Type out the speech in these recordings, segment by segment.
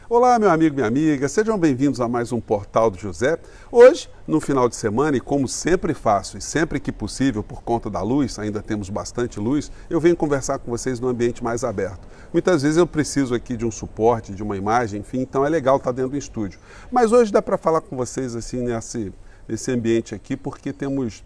Olá, meu amigo, minha amiga, sejam bem-vindos a mais um Portal do José. Hoje, no final de semana, e como sempre faço, e sempre que possível, por conta da luz, ainda temos bastante luz, eu venho conversar com vocês num ambiente mais aberto. Muitas vezes eu preciso aqui de um suporte, de uma imagem, enfim, então é legal estar dentro do estúdio. Mas hoje dá para falar com vocês assim nesse ambiente aqui, porque temos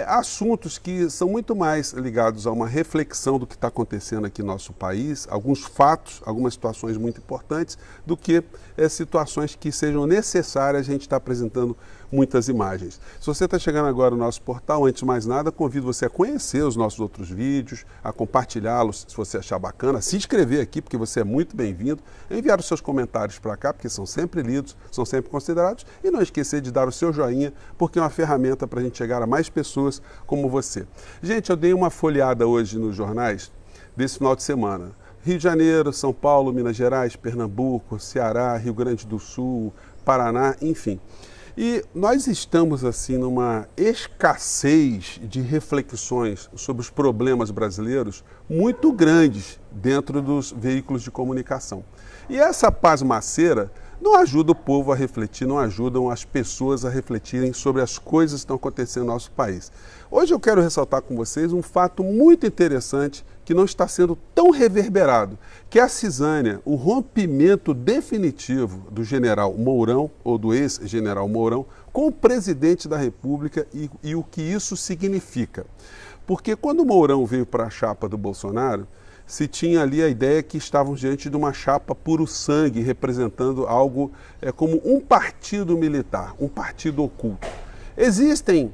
assuntos que são muito mais ligados a uma reflexão do que está acontecendo aqui no nosso país, alguns fatos, algumas situações muito importantes, do que situações que sejam necessárias a gente estar apresentando muitas imagens. Se você está chegando agora no nosso portal, antes de mais nada, convido você a conhecer os nossos outros vídeos, a compartilhá-los se você achar bacana, se inscrever aqui, porque você é muito bem-vindo, enviar os seus comentários para cá, porque são sempre lidos, são sempre considerados, e não esquecer de dar o seu joinha, porque é uma ferramenta para a gente chegar a mais pessoas como você. Gente, eu dei uma folheada hoje nos jornais desse final de semana. Rio de Janeiro, São Paulo, Minas Gerais, Pernambuco, Ceará, Rio Grande do Sul, Paraná, enfim. E nós estamos assim numa escassez de reflexões sobre os problemas brasileiros muito grandes dentro dos veículos de comunicação. E essa pasmaceira não ajuda o povo a refletir, não ajudam as pessoas a refletirem sobre as coisas que estão acontecendo no nosso país. Hoje eu quero ressaltar com vocês um fato muito interessante que não está sendo tão reverberado, que é a cisânia, o rompimento definitivo do general Mourão, ou do ex-general Mourão, com o presidente da República e o que isso significa. Porque quando o Mourão veio para a chapa do Bolsonaro, se tinha ali a ideia que estavam diante de uma chapa puro sangue, representando algo como um partido militar, um partido oculto. Existem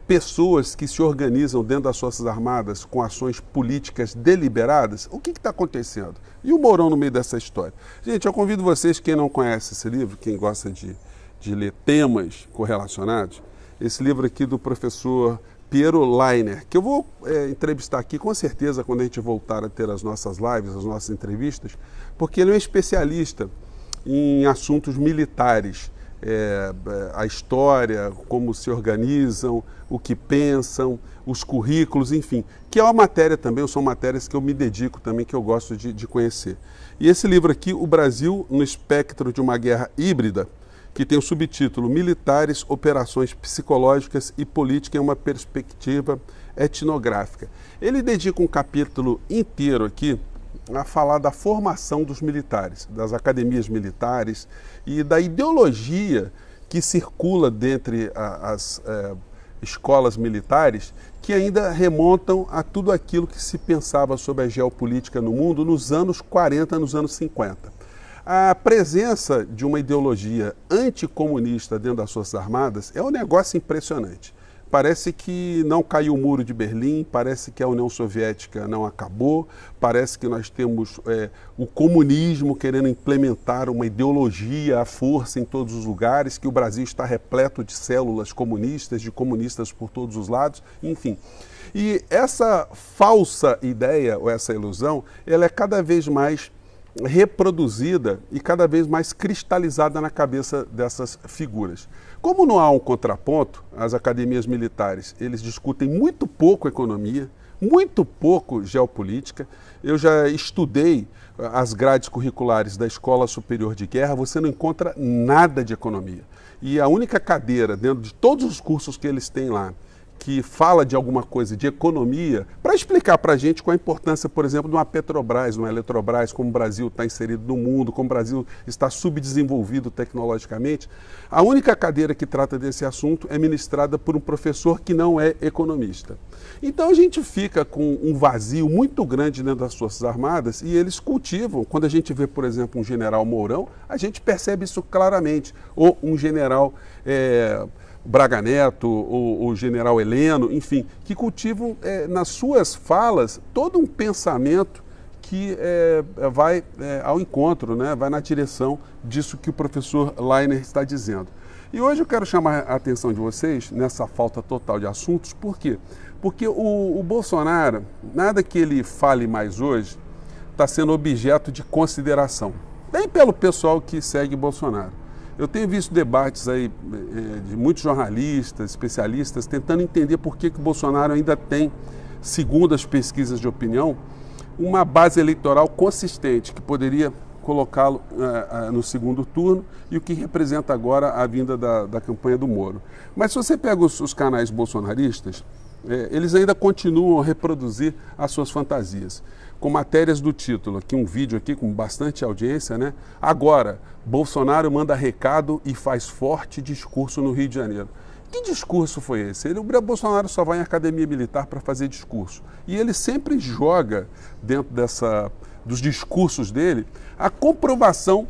pessoas que se organizam dentro das Forças Armadas com ações políticas deliberadas. O que está acontecendo? E o Mourão no meio dessa história? Gente, eu convido vocês, quem não conhece esse livro, quem gosta de ler temas correlacionados, esse livro aqui do professor Piero Leiner, que eu vou entrevistar aqui com certeza quando a gente voltar a ter as nossas lives, as nossas entrevistas, porque ele é um especialista em assuntos militares, a história, como se organizam, o que pensam, os currículos, enfim, que é uma matéria também, são matérias que eu me dedico também, que eu gosto de conhecer. E esse livro aqui, O Brasil no Espectro de uma Guerra Híbrida, que tem o subtítulo Militares, Operações Psicológicas e Política em uma Perspectiva Etnográfica. Ele dedica um capítulo inteiro aqui a falar da formação dos militares, das academias militares e da ideologia que circula dentre as escolas militares, que ainda remontam a tudo aquilo que se pensava sobre a geopolítica no mundo nos anos 40, nos anos 50. A presença de uma ideologia anticomunista dentro das Forças Armadas é um negócio impressionante. Parece que não caiu o muro de Berlim, parece que a União Soviética não acabou, parece que nós temos o comunismo querendo implementar uma ideologia à força em todos os lugares, que o Brasil está repleto de células comunistas, de comunistas por todos os lados, enfim. E essa falsa ideia, ou essa ilusão, ela é cada vez mais reproduzida e cada vez mais cristalizada na cabeça dessas figuras. Como não há um contraponto, as academias militares, eles discutem muito pouco economia, muito pouco geopolítica. Eu já estudei as grades curriculares da Escola Superior de Guerra, você não encontra nada de economia. E a única cadeira dentro de todos os cursos que eles têm lá, que fala de alguma coisa de economia, para explicar para a gente qual a importância, por exemplo, de uma Petrobras, de uma Eletrobras, como o Brasil está inserido no mundo, como o Brasil está subdesenvolvido tecnologicamente. A única cadeira que trata desse assunto é ministrada por um professor que não é economista. Então a gente fica com um vazio muito grande dentro das Forças Armadas e eles cultivam. Quando a gente vê, por exemplo, um general Mourão, a gente percebe isso claramente. Ou um general Braga Neto, ou o general Heleno, enfim, que cultivam nas suas falas todo um pensamento que vai ao encontro, né? Vai na direção disso que o professor Leiner está dizendo. E hoje eu quero chamar a atenção de vocês nessa falta total de assuntos, por quê? Porque o Bolsonaro, nada que ele fale mais hoje, está sendo objeto de consideração, nem pelo pessoal que segue Bolsonaro. Eu tenho visto debates aí de muitos jornalistas, especialistas, tentando entender por que o Bolsonaro ainda tem, segundo as pesquisas de opinião, uma base eleitoral consistente, que poderia colocá-lo no segundo turno e o que representa agora a vinda da campanha do Moro. Mas se você pega os canais bolsonaristas, eles ainda continuam a reproduzir as suas fantasias. Com matérias do título, aqui um vídeo aqui com bastante audiência, né? Agora, Bolsonaro manda recado e faz forte discurso no Rio de Janeiro. Que discurso foi esse? O Bolsonaro só vai em academia militar para fazer discurso. E ele sempre joga dentro dos discursos dele a comprovação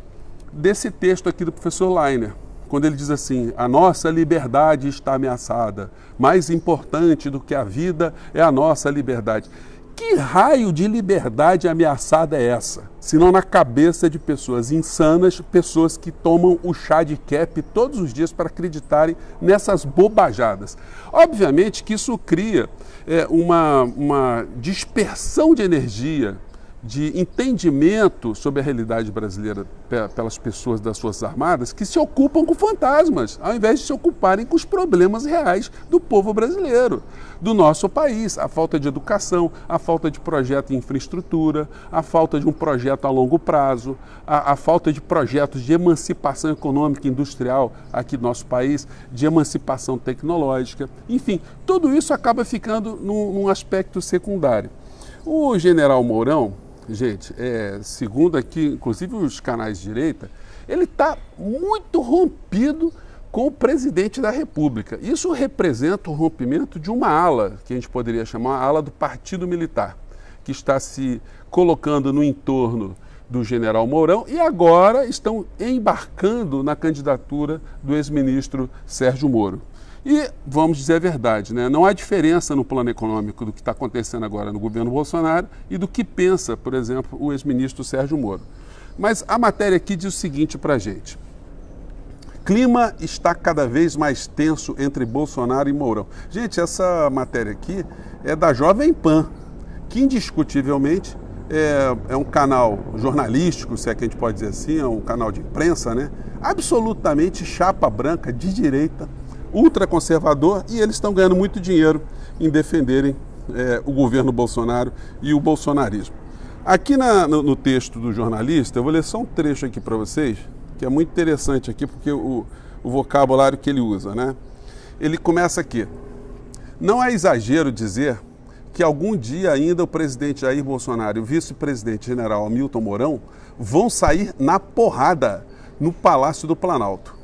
desse texto aqui do professor Lainer. Quando ele diz assim, a nossa liberdade está ameaçada, mais importante do que a vida é a nossa liberdade. Que raio de liberdade ameaçada é essa? Senão na cabeça de pessoas insanas, pessoas que tomam o chá de cap todos os dias para acreditarem nessas bobajadas. Obviamente que isso cria uma dispersão de energia, de entendimento sobre a realidade brasileira pelas pessoas das Forças Armadas que se ocupam com fantasmas, ao invés de se ocuparem com os problemas reais do povo brasileiro, do nosso país. A falta de educação, a falta de projeto em infraestrutura, a falta de um projeto a longo prazo, a falta de projetos de emancipação econômica e industrial aqui no nosso país, de emancipação tecnológica. Enfim, tudo isso acaba ficando num aspecto secundário. O general Mourão, gente, segundo aqui, inclusive os canais de direita, ele está muito rompido com o presidente da República. Isso representa o rompimento de uma ala, que a gente poderia chamar a ala do Partido Militar, que está se colocando no entorno do general Mourão e agora estão embarcando na candidatura do ex-ministro Sérgio Moro. E vamos dizer a verdade, né? Não há diferença no plano econômico do que está acontecendo agora no governo Bolsonaro e do que pensa, por exemplo, o ex-ministro Sérgio Moro. Mas a matéria aqui diz o seguinte para a gente. Clima está cada vez mais tenso entre Bolsonaro e Mourão. Gente, essa matéria aqui é da Jovem Pan, que indiscutivelmente é um canal jornalístico, se é que a gente pode dizer assim, é um canal de imprensa, né? Absolutamente chapa branca, de direita, ultraconservador, e eles estão ganhando muito dinheiro em defenderem o governo Bolsonaro e o bolsonarismo. Aqui no texto do jornalista, eu vou ler só um trecho aqui para vocês, que é muito interessante aqui, porque o vocabulário que ele usa, né? Ele começa aqui. Não é exagero dizer que algum dia ainda o presidente Jair Bolsonaro e o vice-presidente general Hamilton Mourão vão sair na porrada no Palácio do Planalto.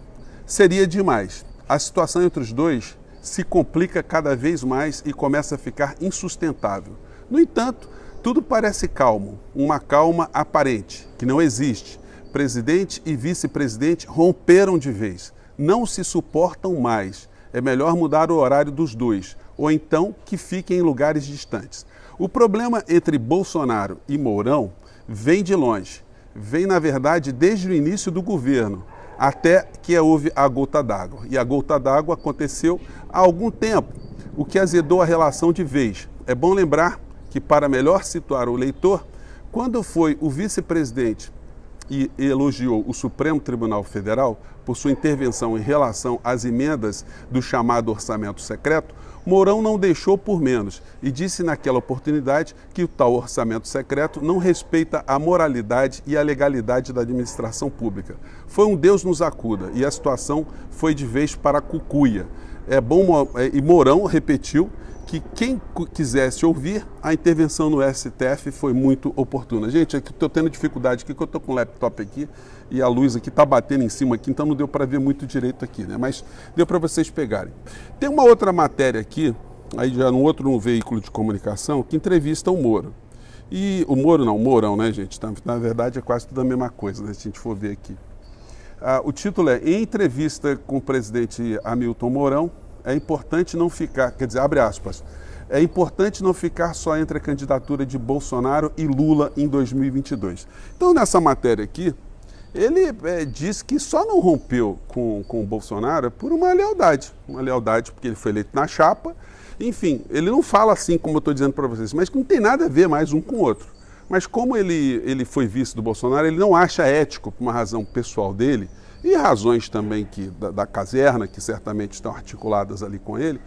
Seria demais. A situação entre os dois se complica cada vez mais e começa a ficar insustentável. No entanto, tudo parece calmo, uma calma aparente, que não existe. Presidente e vice-presidente romperam de vez, não se suportam mais. É melhor mudar o horário dos dois, ou então que fiquem em lugares distantes. O problema entre Bolsonaro e Mourão vem de longe, vem na verdade desde o início do governo, até que houve a gota d'água. E a gota d'água aconteceu há algum tempo, o que azedou a relação de vez. É bom lembrar que, para melhor situar o leitor, quando foi o vice-presidente e elogiou o Supremo Tribunal Federal por sua intervenção em relação às emendas do chamado orçamento secreto, Mourão não deixou por menos e disse naquela oportunidade que o tal orçamento secreto não respeita a moralidade e a legalidade da administração pública. Foi um Deus nos acuda e a situação foi de vez para a cucuia. E Mourão repetiu que quem quisesse ouvir, a intervenção no STF foi muito oportuna. Gente, aqui estou tendo dificuldade aqui, que eu estou com o laptop aqui e a luz aqui está batendo em cima aqui, então não deu para ver muito direito aqui, né? Mas deu para vocês pegarem. Tem uma outra matéria aqui, aí já num outro veículo de comunicação, que entrevista o Moro. E o Moro não, o Mourão, né, gente? Na verdade é quase tudo a mesma coisa, né, se a gente for ver aqui. O título é Em entrevista com o presidente Hamilton Mourão, é importante não ficar, quer dizer, abre aspas, é importante não ficar só entre a candidatura de Bolsonaro e Lula em 2022. Então, nessa matéria aqui, ele diz que só não rompeu com o Bolsonaro por uma lealdade porque ele foi eleito na chapa. Enfim, ele não fala assim como eu estou dizendo para vocês, mas que não tem nada a ver mais um com o outro. Mas como ele foi vice do Bolsonaro, ele não acha ético, por uma razão pessoal dele, e razões também da caserna, que certamente estão articuladas ali com ele,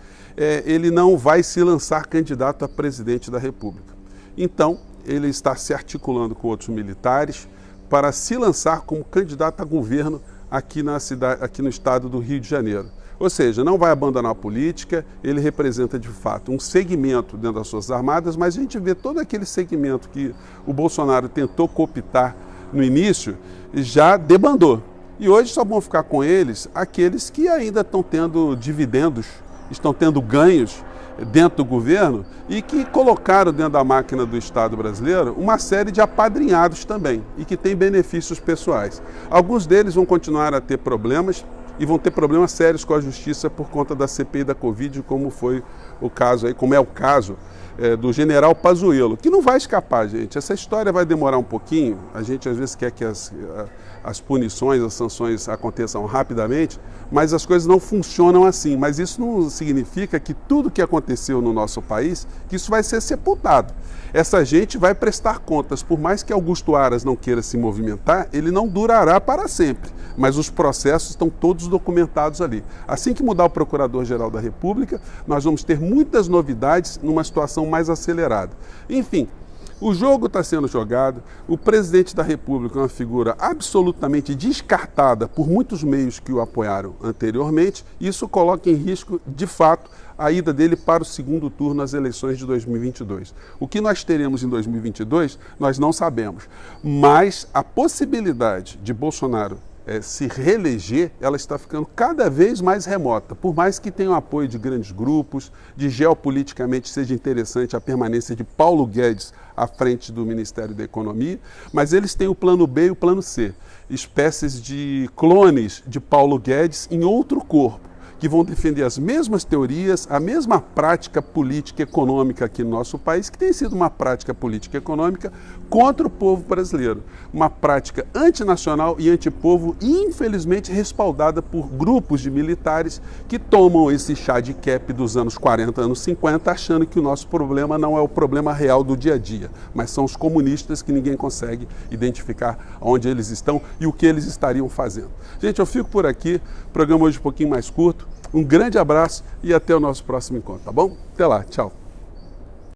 ele não vai se lançar candidato a presidente da República. Então, ele está se articulando com outros militares para se lançar como candidato a governo aqui no estado do Rio de Janeiro. Ou seja, não vai abandonar a política, ele representa de fato um segmento dentro das Forças Armadas, mas a gente vê todo aquele segmento que o Bolsonaro tentou cooptar no início, já debandou. E hoje só vão ficar com eles aqueles que ainda estão tendo dividendos, estão tendo ganhos dentro do governo e que colocaram dentro da máquina do Estado brasileiro uma série de apadrinhados também e que têm benefícios pessoais. Alguns deles vão continuar a ter problemas e vão ter problemas sérios com a justiça por conta da CPI da Covid, como foi o caso aí, como é o caso do general Pazuello, que não vai escapar, gente. Essa história vai demorar um pouquinho, a gente às vezes quer que as punições, as sanções aconteçam rapidamente, mas as coisas não funcionam assim. Mas isso não significa que tudo que aconteceu no nosso país, que isso vai ser sepultado. Essa gente vai prestar contas, por mais que Augusto Aras não queira se movimentar, ele não durará para sempre, mas os processos estão todos documentados ali. Assim que mudar o Procurador-Geral da República, nós vamos ter muitas novidades numa situação mais acelerada. Enfim, o jogo está sendo jogado, o presidente da República é uma figura absolutamente descartada por muitos meios que o apoiaram anteriormente, e isso coloca em risco, de fato, a ida dele para o segundo turno nas eleições de 2022. O que nós teremos em 2022, nós não sabemos, mas a possibilidade de Bolsonaro se reeleger, ela está ficando cada vez mais remota, por mais que tenha o apoio de grandes grupos, de geopoliticamente seja interessante a permanência de Paulo Guedes à frente do Ministério da Economia, mas eles têm o plano B e o plano C, espécies de clones de Paulo Guedes em outro corpo, que vão defender as mesmas teorias, a mesma prática política e econômica aqui no nosso país, que tem sido uma prática política e econômica contra o povo brasileiro. Uma prática antinacional e antipovo, infelizmente respaldada por grupos de militares que tomam esse chá de cap dos anos 40, anos 50, achando que o nosso problema não é o problema real do dia a dia, mas são os comunistas que ninguém consegue identificar onde eles estão e o que eles estariam fazendo. Gente, eu fico por aqui, programa hoje um pouquinho mais curto. Um grande abraço e até o nosso próximo encontro, tá bom? Até lá, tchau.